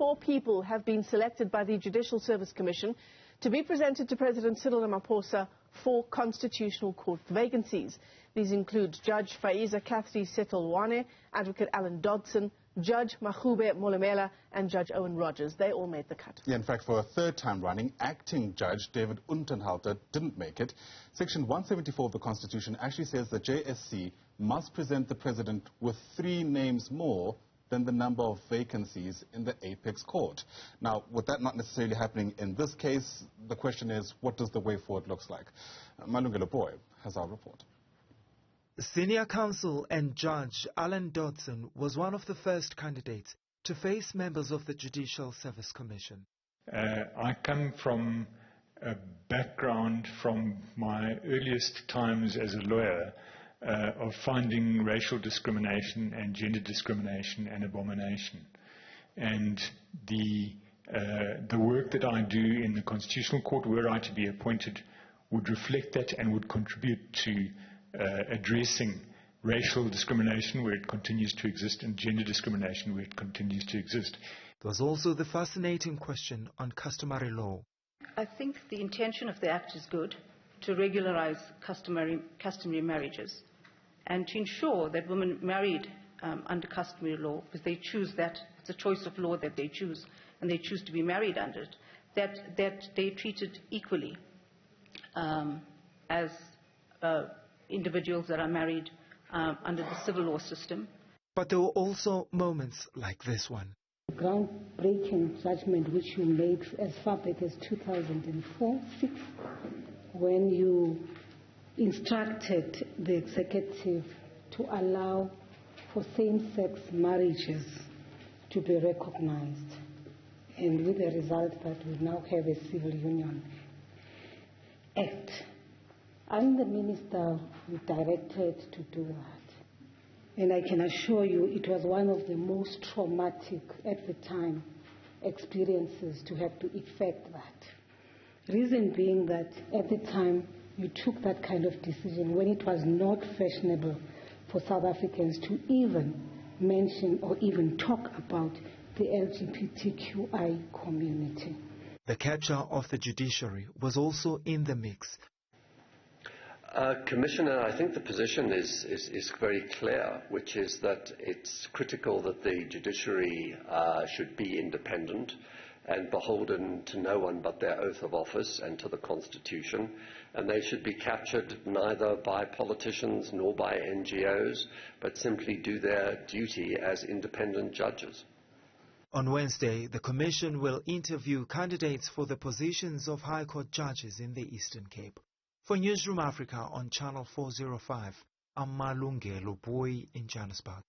4 people have been selected by the Judicial Service Commission to be presented to President Cyril Ramaphosa for Constitutional Court vacancies. These include Judge Fayeeza Kathree Setiloane, Advocate Alan Dodson, Judge Mahube Molemela and Judge Owen. They all made the cut. Yeah, in fact, for a third time running, acting Judge David Unterhalter didn't make it. Section 174 of the Constitution actually says the JSC must present the President with 3 names more than the number of vacancies in the apex court. Now, with that not necessarily happening in this case, the question is, what does the way forward look like? Malungelo Booi has our report. Senior counsel and Judge Alan Dodson was one of the first candidates to face members of the Judicial Service Commission. I come from a background from my earliest times as a lawyer of finding racial discrimination and gender discrimination an abomination. And the work that I do in the Constitutional Court, were I to be appointed, would reflect that and would contribute to addressing racial discrimination where it continues to exist and gender discrimination where it continues to exist. There was also the fascinating question on customary law. I think the intention of the Act is good, to regularize customary marriages and to ensure that women married under customary law, because they choose that, it's a choice of law that they choose, and they choose to be married under it, that they're treated equally as individuals that are married under the civil law system. But there were also moments like this one. Groundbreaking judgment which you made as far back as 2004-06, when you instructed the executive to allow for same-sex marriages to be recognized, and with the result that we now have a Civil Union Act. I'm the minister who directed to do that. And I can assure you it was one of the most traumatic at the time experiences to have to effect that. Reason being that at the time you took that kind of decision when it was not fashionable for South Africans to even mention or even talk about the LGBTQI community. The capture of the judiciary was also in the mix. Commissioner, I think the position is very clear, which is that it's critical that the judiciary should be independent and beholden to no one but their oath of office and to the Constitution, and they should be captured neither by politicians nor by NGOs, but simply do their duty as independent judges. On Wednesday, the Commission will interview candidates for the positions of High Court judges in the Eastern Cape. For Newzroom Afrika on Channel 405, I'm Malungelo Booi in Johannesburg.